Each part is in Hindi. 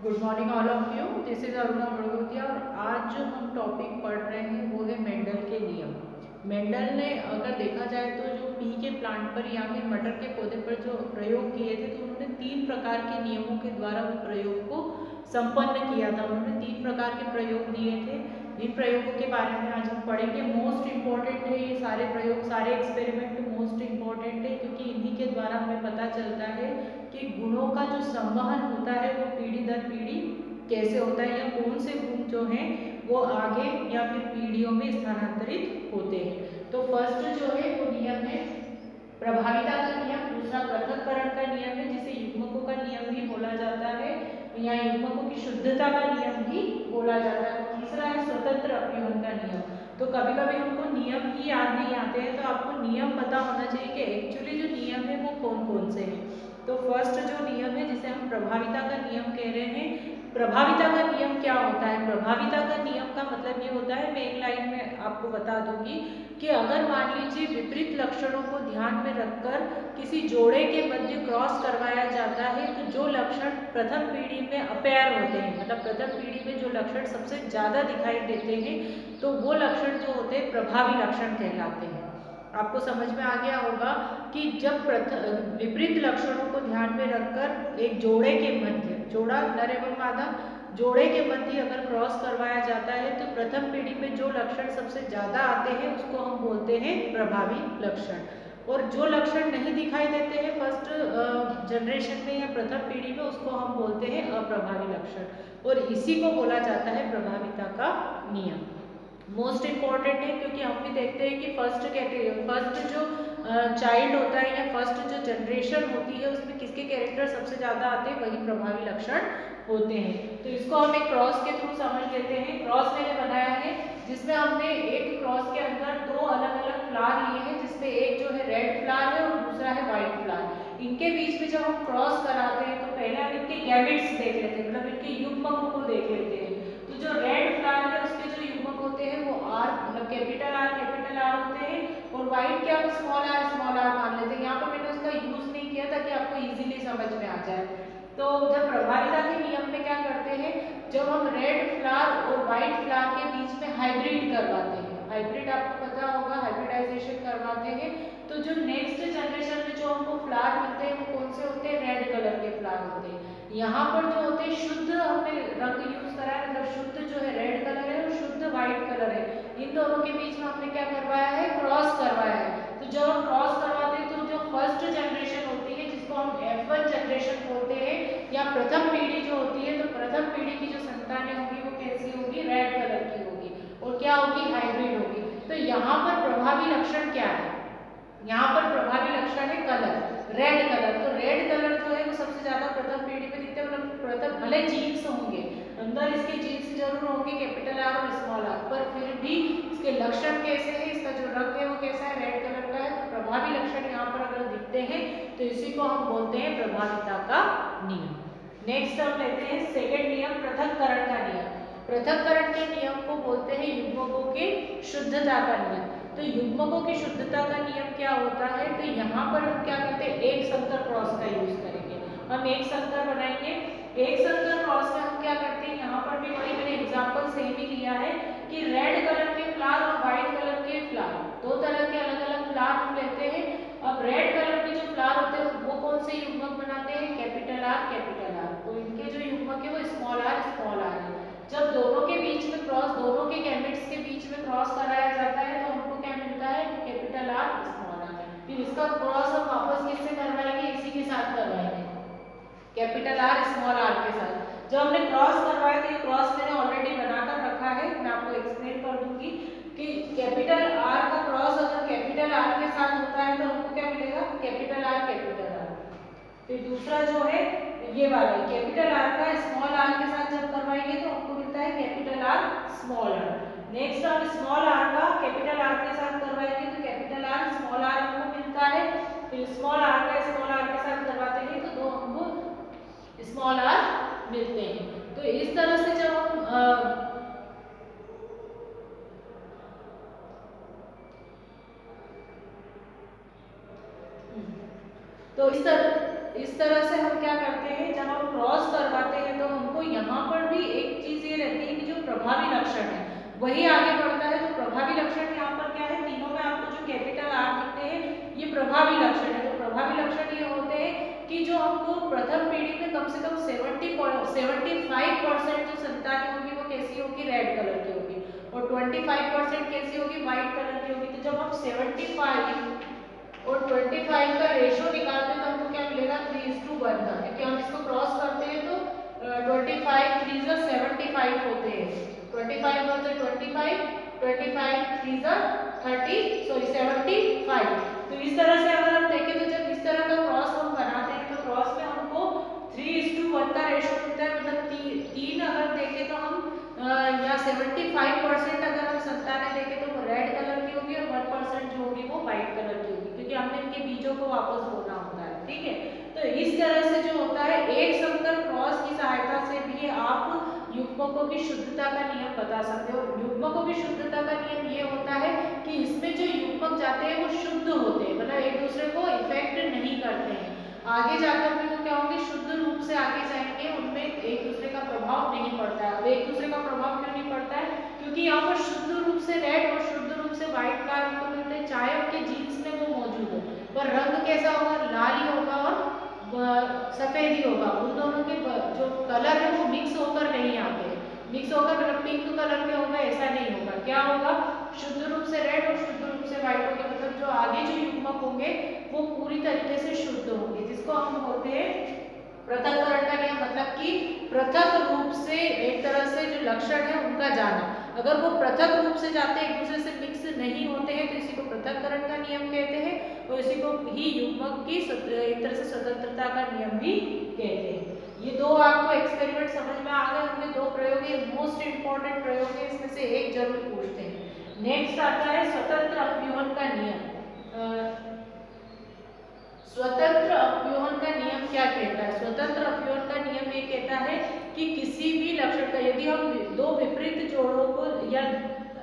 Good morning all of you. This is Aruna Badgotiya और आज जो हम टॉपिक पढ़ रहे हैं वो है मेंडल के नियम। मेंडल ने अगर देखा जाए तो जो पी के प्लांट पर या फिर मटर के पौधे पर जो प्रयोग किए थे तो उन्होंने 3 प्रकार के नियमों के द्वारा उस प्रयोग को संपन्न किया था। उन्होंने 3 प्रकार के प्रयोग दिए थे। इन प्रयोगों के बारे में आज हम पढ़ेंगे। मोस्ट इम्पॉर्टेंट है ये सारे प्रयोग, सारे एक्सपेरिमेंट मोस्ट इम्पॉर्टेंट है क्योंकि इन्हीं के द्वारा हमें पता चलता है कि गुणों का जो संवहन होता है वो पीढ़ी दर पीढ़ी कैसे होता है या कौन से गुण जो हैं वो आगे या फिर पीढ़ियों में स्थानांतरित होते हैं। तो फर्स्ट जो है वो नियम है प्रभाविता का नियम, दूसरा पृथक्करण का नियम है जिसे युग्मकों का नियम भी बोला जाता है या युग्मकों की शुद्धता का नियम भी बोला जाता है। तीसरा है स्वतंत्र अपव्यूहन का नियम। तो कभी कभी हमको नियम ही याद नहीं आते हैं तो आपको नियम पता होना चाहिए कि एक्चुअली जो नियम है वो कौन कौन से हैं। तो फर्स्ट जो नियम है जिसे हम प्रभाविता का नियम कह रहे हैं, प्रभाविता का नियम क्या होता है? प्रभाविता का नियम का मतलब ये होता है, मैं एक लाइन में आपको बता दूंगी कि अगर मान लीजिए विपरीत लक्षणों को ध्यान में रखकर किसी जोड़े के मध्य क्रॉस करवाया जाता है तो जो लक्षण प्रथम पीढ़ी में अपेयर होते हैं, मतलब प्रथम पीढ़ी में जो लक्षण सबसे ज्यादा दिखाई देते हैं तो वो लक्षण जो होते हैं प्रभावी लक्षण कहलाते हैं। आपको समझ में आ गया होगा कि जब विपरीत लक्षणों को ध्यान में रखकर एक जोड़े के मध्य, जोड़ा नर एवं मादा, जोड़े के मध्य अगर क्रॉस करवाया जाता है तो प्रथम पीढ़ी में जो लक्षण सबसे ज्यादा आते हैं उसको हम बोलते हैं प्रभावी लक्षण। और जो लक्षण नहीं दिखाई देते हैं फर्स्ट जनरेशन में या प्रथम पीढ़ी में उसको हम बोलते हैं अप्रभावी लक्षण। और इसी को बोला जाता है प्रभाविता का नियम। मोस्ट इम्पॉर्टेंट है क्योंकि हम भी देखते हैं कि फर्स्ट जो चाइल्ड होता है या फर्स्ट जो जनरेशन होती है उसमें किसके कैरेक्टर सबसे ज्यादा आते हैं, वही प्रभावी लक्षण होते हैं। तो इसको हम एक क्रॉस के थ्रू समझ लेते हैं। क्रॉस मैंने बनाया है जिसमें हमने एक क्रॉस के अंदर 2 अलग अलग फ्लावर लिए हैं जिसमें एक जो है रेड फ्लावर है और दूसरा है व्हाइट फ्लावर। इनके बीच में जब हम क्रॉस कराते हैं तो पहले हम इनके गैमेट्स देख लेते हैं, मतलब इनके युग्मकों को देख लेते हैं। तो जो रेड फ्लावर है उसके जो युग्मक होते हैं वो आर, मतलब कैपिटल आर होते हैं और व्हाइट क्या स्मॉल आर मान लेते हैं। यहाँ पर मैंने उसका यूज नहीं किया ताकि आपको इजीली समझ में आ जाए। तो जब प्रभाविता के नियम में क्या करते हैं, जब हम रेड फ्लावर और व्हाइट फ्लावर के बीच में हाइब्रिड करवाते हैं, हाइब्रिड आपको पता होगा, हाइब्रिडाइजेशन करवाते हैं, तो जो नेक्स्ट जनरेशन में जो हमको फ्लावर मिलते हैं वो कौन से होते हैं, रेड कलर के फ्लावर होते हैं। यहाँ पर जो होते हैं शुद्ध हमने रंग यूज करा है, मतलब शुद्ध जो है रेड कलर है और शुद्ध व्हाइट कलर है, इन दोनों के बीच में हमने क्या करवाया है, क्रॉस करवाया है। तो जब हम क्रॉस करवाते हैं तो जो फर्स्ट जनरेशन होती है जिसको हम F1 जनरेशन बोलते हैं या प्रथम पीढ़ी जो होती है, तो प्रथम पीढ़ी की जो संतानें होंगी वो कैसी होगी, रेड कलर की होगी और क्या होगी, हाइब्रिड होगी। तो यहाँ पर प्रभावी लक्षण क्या है, यहाँ पर प्रभावी लक्षण है कलर, रेड कलर। तो रेड कलर जो है वो सबसे ज्यादा प्रथम पीढ़ी में दिखते हैं, मतलब प्रथम भले जीन्स होंगे अंदर इसके जीन्स जरूर होंगे कैपिटल आर और स्मॉल आर, पर फिर भी इसके लक्षण कैसे हैं, इसका जो रंग है वो कैसा है, रेड कलर का है। तो प्रभावी लक्षण यहाँ पर अगर दिखते हैं तो इसी को हम बोलते हैं प्रभाविता का नियम। नेक्स्ट हम लेते हैं सेकेंड नियम, पृथक्करण का नियम। पृथक्करण के नियम को बोलते हैं युग्मकों की शुद्धता का नियम। तो युग्मकों की शुद्धता का नियम क्या होता है, तो यहाँ पर हम क्या करते हैं, एक संकर क्रॉस का यूज करेंगे। हम एक संकर बनाएंगे। एक संकर क्रॉस में हम क्या करते हैं, यहाँ पर भी वही मैंने एग्जांपल सेम ही लिया है कि रेड कलर के फ्लावर और व्हाइट कलर के फ्लावर, दो तरह के अलग अलग फ्लावर हम लेते हैं। अब रेड कलर के जो फ्लावर होते हैं वो कौन से युग्मक बनाते हैं, कैपिटल आर कैपिटल आर। तो इनके जो युग्मक है वो स्मॉल आर है। जब दोनों के बीच में क्रॉस, दोनों के गैमेट्स के बीच में क्रॉस कराया जाता है तो हमको क्या मिलता है, कैपिटल आर स्मॉल आर। फिर इसका क्रॉस हम वापस किससे करवाएंगे, इसी के साथ करवाएंगे, कैपिटल आर स्मॉल आर के साथ। जब हमने क्रॉस करवाया तो ये क्रॉस मैंने ऑलरेडी बनाकर रखा है, मैं आपको एक्सप्लेन कर दूंगी कि कैपिटल आर का क्रॉस अगर कैपिटल आर के साथ होता है तो हमको क्या मिलेगा, कैपिटल आर कैपिटल आर। फिर दूसरा जो है ये वाला कैपिटल आर का स्मॉल आर के साथ जब करवाएंगे तो हमको मिलता है capital R small R. Next हम स्मॉल आर का कैपिटल आर के साथ करवाएंगे तो कैपिटल आर स्मॉल आर हमको मिलता है। फिर स्मॉल आर का स्मॉल आर के साथ करवाते हैं तो दो हमको स्मॉल आर मिलते हैं। तो इस तरह से जब हम तो इस तरह इस तरह से हम क्या करते हैं, जब हम क्रॉस करवाते हैं तो हमको यहाँ पर भी एक चीज ये रहती है कि जो प्रभावी लक्षण है वही आगे बढ़ता है। तो प्रभावी लक्षण यहाँ पर क्या है, तीनों में आपको जो कैपिटल आर दिखते हैं ये प्रभावी लक्षण है। तो प्रभावी लक्षण ये होते हैं कि जो हमको प्रथम पीढ़ी में कम से कम 75% जो संतानें होगी वो कैसी होगी, रेड कलर की होगी, और 25% कैसी होगी, व्हाइट कलर की होगी। तो जब हम 75 और 25 का रेशियो निकालते हैं तो हमको क्या मिलेगा, 3:1 का, क्योंकि हम इसको क्रॉस करते हैं तो 25 3 जा 75 होते हैं, 25 1 जा 25, 25 3 जा 75। तो इस तरह से अगर हम देखें तो जब इस तरह का क्रॉस हम बनाते हैं तो क्रॉस में हमको 3:1 का रेशियो मिलता है। मतलब तीन अगर देखें तो हम या 75% अगर हम संतानें देखें तो वो रेड कलर की होगी और 1% जो होगी वो व्हाइट कलर की होगी, क्योंकि हमने इनके बीजों को वापस बोना होता है। ठीक है, तो इस तरह से जो होता है एक संकर क्रॉस की सहायता से भी आप युग्मकों की शुद्धता का नियम बता सकते हो। युग्मकों की शुद्धता का नियम ये होता है कि इसमें जो युग्मक जाते हैं वो शुद्ध होते हैं, मतलब एक दूसरे को इफेक्ट नहीं करते हैं। आगे जाकर भी वो क्या होंगे, शुद्ध रूप से आगे जाएंगे, उनमें एक दूसरे का प्रभाव नहीं पड़ता है। अब एक दूसरे का प्रभाव क्यों नहीं पड़ता है, क्योंकि यहाँ पर शुद्ध रूप से रेड और शुद्ध रूप से व्हाइट कार्ड हमको मिलते हैं, चाहे उनके जीन्स में वो मौजूद हो, पर रंग कैसा होगा, लाल ही होगा और सफेद ही होगा। उन दोनों के जो कलर है वो मिक्स होकर नहीं आते, मिक्स होकर मतलब पिंक कलर के होगा ऐसा नहीं होगा। क्या होगा, शुद्ध रूप से रेड और शुद्ध रूप से व्हाइट होंगे, मतलब जो आगे जो युग्मक होंगे वो पूरी तरीके से शुद्ध होंगे, जिसको हम बोलते हैं पृथक्करण का नियम। मतलब कि पृथक रूप से एक तरह से जो लक्षण है उनका जाना, अगर वो पृथक रूप से जाते हैं, एक दूसरे से मिक्स नहीं होते हैं, तो इसी को पृथक्करण का नियम कहते हैं, और इसी को ही युग्मक की एक तरह से स्वतंत्रता का नियम भी कहते हैं। ये दो आपको एक्सपेरिमेंट समझ में आ गए होंगे, दो प्रयोग ये मोस्ट इंपॉर्टेंट प्रयोग है, इसमें से एक जरूर पूछते हैं। नेक्स्ट आता है स्वतंत्र अपव्यूहन का नियम। स्वतंत्र अपव्यूहन का नियम क्या कहता है, स्वतंत्र अपव्यूहन का नियम ये कहता है कि किसी भी लक्षण का यदि हम दो विपरीत जोड़ों को, या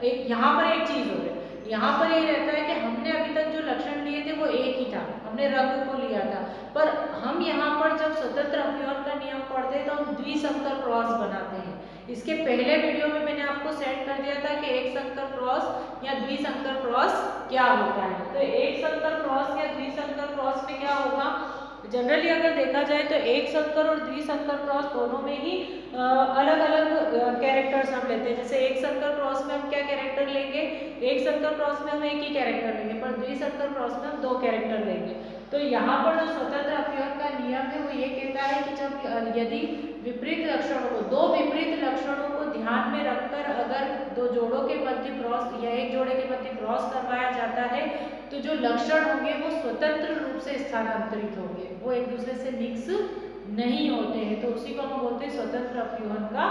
एक यहाँ पर एक चीज हो गई, यहाँ पर ये रहता है कि हमने अभी तक जो लक्षण लिए थे वो एक ही था, हमने रंग को लिया था, पर हम यहाँ पर जब स्वतंत्र अपव्यूहन का नियम पढ़ते हैं तो हम द्विसंकर क्रॉस बनाते हैं। इसके पहले वीडियो में मैंने आपको सेंड कर दिया था कि एक संकर क्रॉस या द्विसंकर क्रॉस क्या होता है। तो एक संकर क्रॉस या द्विसंकर क्रॉस में क्या होगा, जनरली अगर देखा जाए तो एक संकर और द्विसंकर क्रॉस दोनों में ही अलग अलग कैरेक्टर्स हम लेते हैं। जैसे एक संकर क्रॉस में हम क्या कैरेक्टर लेंगे, एक संकर क्रॉस में हम एक ही कैरेक्टर लेंगे, पर द्विसंकर क्रॉस में हम दो कैरेक्टर लेंगे। तो यहाँ पर जो स्वतंत्र अपव्यूहन का नियम है वो ये कहता है कि जब यदि विपरीत लक्षणों को, दो विपरीत लक्षणों को ध्यान में रखकर अगर दो जोड़ों के मध्य क्रॉस या एक जोड़े के मध्य क्रॉस करवाया जाता है तो जो लक्षण होंगे वो स्वतंत्र रूप से स्थानांतरित होंगे, वो एक दूसरे से मिक्स नहीं होते हैं। तो उसी को हम बोलते हैं स्वतंत्र अपव्यूहन का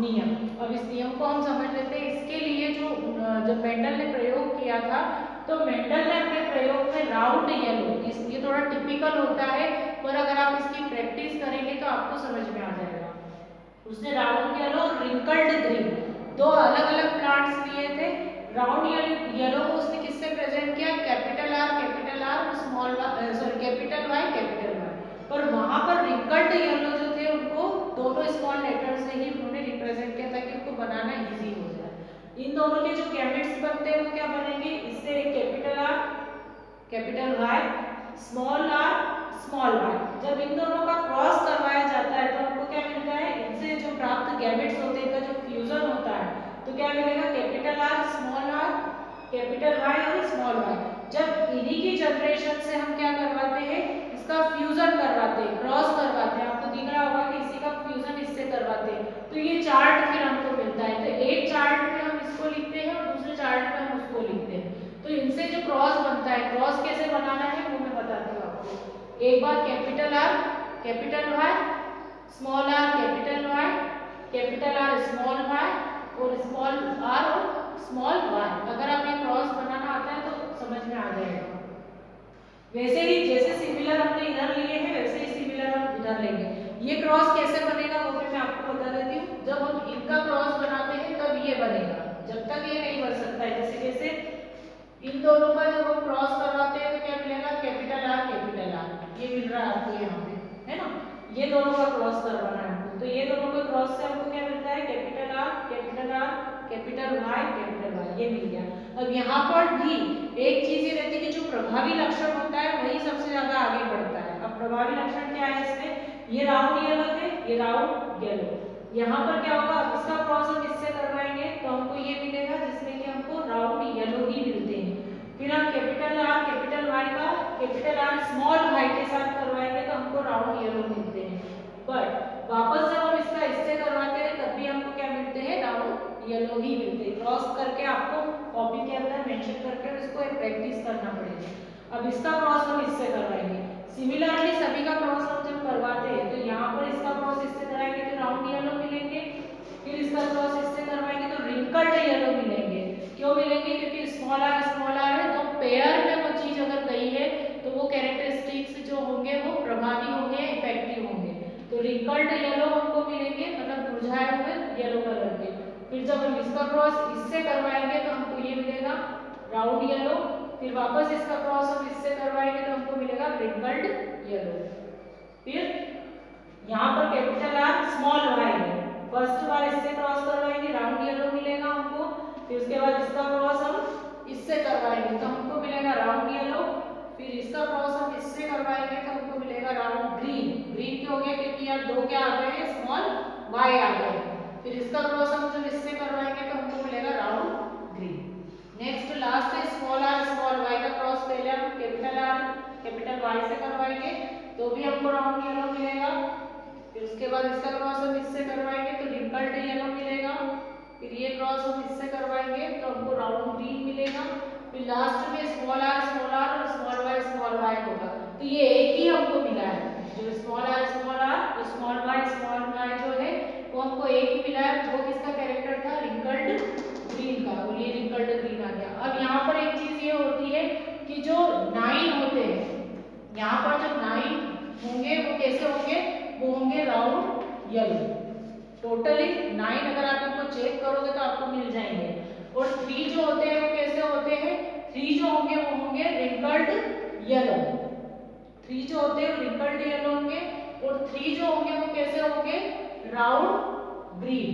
नियम। अब इस नियम को हम समझ लेते हैं। इसके लिए जो जब मेंडल ने प्रयोग किया था तो मेंडल ने अपने प्रयोग में राउंड येलो, ये थोड़ा टिपिकल होता है, पर अगर आप इसकी प्रैक्टिस करेंगे तो आपको समझ में आ जाएगा। उसने राउंड येलो और रिंकल्ड ग्रीन दो अलग अलग प्लांट्स लिए थे। राउंड येलो को उसने किससे प्रेजेंट किया, capital R small sorry capital Y capital Y, पर वहां पर रिंकल्ड येलो जो थे उनको दोनों स्मॉल लेटर से ही उन्होंने रिप्रेजेंट किया ताकि उनको बनाना इजी हो जाए। इन दोनों के जो गैमेट्स बनते हैं वो क्या बनेंगे, इससे capital R capital Y small Y. जब इन दोनों का क्रॉस करवाया जाता है तो हमको क्या मिलता है, इनसे जो प्राप्त गैमेट्स होते हैं इनका जो फ्यूजन होता है तो क्या मिलेगा, कैपिटल आर कैपिटल वाई और स्मॉल वाई। जब इन्हीं की जनरेशन से हम क्या करवाते हैं, इसका फ्यूजन करवाते हैं, क्रॉस करवाते हैं, आपको दिख रहा होगा कि इसी का फ्यूजन इससे करवाते हैं, तो ये चार्ट फिर हमको मिलता है। तो एक चार्ट में हम इसको लिखते हैं और दूसरे चार्ट में हम उसको लिखते हैं। तो इनसे जो क्रॉस बनता है, क्रॉस कैसे बनाना है वो मैं बताती हूँ आपको। एक बार capital R capital Y, small R capital R small Y और स्मॉल आर और स्मॉल वाई। अगर आप ये क्रॉस बनाना आता है तो समझ में आ जाएगा। वैसे ही जैसे सिमिलर हमने इधर लिए हैं वैसे ही सिमिलर हम उधर लेंगे। ये क्रॉस कैसे बनेगा वो भी मैं आपको बता देती हूँ। जब हम इनका क्रॉस बनाते हैं तब ये बनेगा, जब तक ये नहीं बन सकता है। जैसे जैसे इन दोनों का जब हम क्रॉस करवाते हैं तो क्या मिलेगा, कैपिटल आर ये मिल रहा है आपको यहाँ पे। दोनों का क्रॉस करवाना है हमको। तो ये दोनों का क्रॉस से हमको क्या मिलता है, capital R capital R capital Y, ये मिल गया। अब यहाँ पर भी एक चीज ये रहती है कि जो प्रभावी लक्षण होता है वही सबसे ज्यादा आगे बढ़ता है। अब प्रभावी लक्षण क्या है इसमें, ये राउंड येलो थे, ये राउंड येलो। यहाँ पर क्या होगा, अब इसका क्रॉस हम इससे करवाएंगे तो हमको ये मिलेगा जिसमें कि हमको राउंड येलो ही मिलते हैं। फिर हम कैपिटल आर कैपिटल वाई का कैपिटल आर स्मॉल वाई के साथ करवाएंगे तो हमको राउंड येलो मिलते हैं। बट वापस जब हम इसका इससे करवाते हैं तब भी हमको क्या मिलते हैं, राउंड येलो ही मिलते हैं। क्रॉस करके आपको कॉपी के अंदर मेंशन करके इसको प्रैक्टिस करना पड़ेगा। अब इसका क्रॉस हम इससे करवाएंगे। सिमिलरली सभी का क्रॉस हम जब करवाते हैं तो यहाँ पर इसका क्रॉस इससे कराएंगे तो राउंड येलो मिलेंगे। फिर इसका क्रॉस इससे करवाएंगे तो रिंकल्ड येलो मिलेंगे। क्यों मिलेंगे, क्योंकि स्मॉल आर है तो पेयर में वो चीज अगर गई है तो वो कैरेक्टरिस्टिक्स जो होंगे वो प्रभावी होंगे, इफेक्टिव होंगे। तो रिंकल्ड येलो हमको मिलेंगे, मतलब मुरझाए हुए येलो कलर के। फिर जब हम इसका क्रॉस इससे करवाएंगे तो हमको ये मिलेगा राउंड येलो। फिर वापस इसका क्रॉस हम इससे करवाएंगे तो हमको मिलेगा रिंकल्ड येलो। फिर यहाँ पर कैपिटल आर स्मॉल वाई है, फर्स्ट बार इससे क्रॉस करवाएंगे राउंड येलो मिलेगा हमको। फिर उसके बाद इसका क्रॉस हम इससे करवाएंगे तो हमको मिलेगा राउंड येलो। फिर इसका क्रॉस हम इससे करवाएंगे तो हमको मिलेगा राउंड ग्रीन। ग्रीन क्यों हो गया, क्योंकि यहाँ दो क्या आ गए हैं, स्मॉल वाई आ गए। फिर इसका क्रॉस हम जब इससे करवाएंगे तो हमको मिलेगा राउंड ग्रीन। नेक्स्ट लास्ट है स्मॉल वाई का क्रॉस पहले हम कैपिटल आर कैपिटल वाई से करवाएंगे तो भी हमको राउंड येलो मिलेगा। फिर उसके बाद इसका क्रॉस हम इससे करवाएंगे तो रिंकल्ड येलो मिलेगा। फिर ये क्रॉस हम इससे करवाएंगे तो हमको राउंड ग्रीन मिलेगा। फिर लास्ट में स्मॉल आर और स्मॉल वाई होगा। तो ये एक ही हमको मिला है, जो स्मॉल आर और स्मॉल वाई जो है वो हमको एक ही मिला है। वो किसका कैरेक्टर था, रिंकल्ड ग्रीन का, और ये रिंकल्ड ग्रीन आ गया। अब यहाँ पर एक चीज ये होती है कि जो 9 होते हैं, यहाँ पर जो 9 होंगे वो कैसे होंगे, वो होंगे राउंड येलो। टोटली 9 अगर आप इनको चेक करोगे तो आपको मिल जाएंगे। और 3 जो होते हैं वो कैसे होते हैं, 3 जो होंगे वो होंगे रिंकल्ड येलो। 3 जो होते हैं वो रिंकल्ड येलो होंगे। और 3 जो होंगे वो कैसे होंगे, राउंड ग्रीन।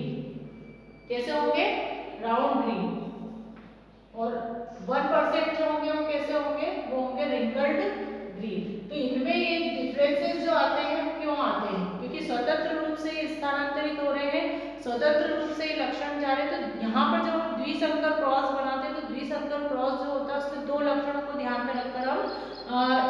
कैसे होंगे, राउंड ग्रीन। और 1% जो होंगे वो कैसे होंगे, वो होंगे रिंकल्ड ग्रीन। तो इनमें ये डिफरेंसेस जो आते हैं वो क्यों आते हैं, क्योंकि स्वतंत्र रूप से स्थानांतरित हो रहे हैं, स्वतंत्र रूप से लक्षण जा रहे हैं। तो यहाँ पर जब हम द्विसंकर क्रॉस बनाते हैं तो द्विसंकर क्रॉस जो होता है उसमें 2 लक्षणों को ध्यान में रखकर हम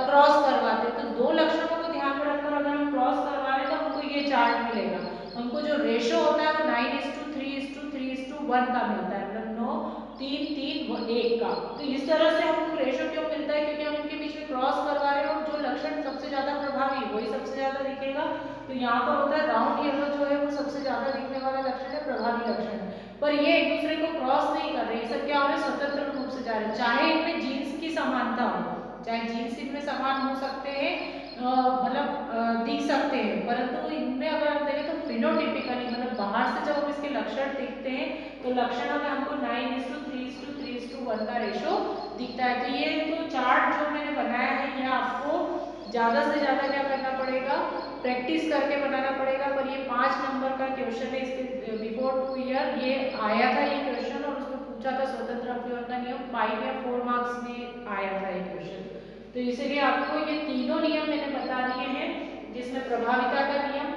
क्रॉस करवाते हैं। तो 2 लक्षणों को ध्यान में रखकर अगर हम क्रॉस करवा रहे हैं तो हमको ये चार्ट मिलेगा। हमको जो रेशो होता है वो 9:3:3:1 का मिलता है, मतलब 9 3 3 1 का। तो इस तरह से हमको रेशो क्यों मिलता है, क्योंकि हम इनके बीच में क्रॉस करवा रहे हैं और जो लक्षण सबसे ज्यादा प्रभावी वही सबसे ज्यादा दिखेगा। तो यहाँ पर होता है राउंड येलो जो है वो सबसे ज्यादा दिखने वाला लक्षण है, प्रभावी लक्षण है। पर ये एक दूसरे को क्रॉस नहीं कर रहे, ये सब क्या हो रहे हैं, स्वतंत्र रूप से जा रहे हैं। चाहे इनमें जीन्स की समानता हो, चाहे जीन्स इनमें समान हो सकते हैं, मतलब दिख सकते हैं, परंतु इनमें अगर हम देखें तो फिनोटिपिकली, मतलब बाहर से जब हम इसके लक्षण दिखते हैं तो लक्षणों में हमको 9:3:3:1 का रेशो दिखता है। तो ये तो चार्ट जो मैंने बनाया है ये आपको ज़्यादा से ज़्यादा क्या करना पड़ेगा, प्रैक्टिस करके बनाना पड़ेगा। पर ये 5 नंबर का क्वेश्चन है, इसके बिफोर 2 ईयर ये आया था ये क्वेश्चन, और उसमें पूछा था स्वतंत्र अपव्यय का नियम, 5 या 4 मार्क्स में आया था ये क्वेश्चन। तो इसीलिए आपको ये तीनों नियम मैंने बता दिए हैं, जिसमें प्रभाविता का नियम,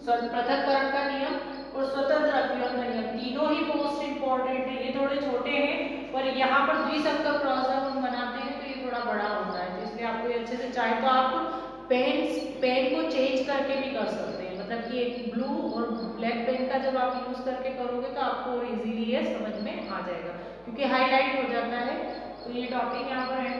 पृथक्करण का नियम और स्वतंत्र अपव्यय का नियम, तीनों ही मोस्ट इंपॉर्टेंट है। ये थोड़े छोटे हैं पर यहाँ पर द्विसंकर क्रॉस जब हम बनाते हैं तो ये थोड़ा बड़ा होता है, तो इसलिए आपको ये अच्छे से, चाहे तो आप पेन को चेंज करके भी कर सकते हैं, मतलब कि एक ब्लू और ब्लैक पेन का जब आप यूज करके करोगे तो आपको और इजीली ये समझ में आ जाएगा, क्योंकि हाईलाइट हो जाता है। तो ये टॉपिक यहाँ पर एंड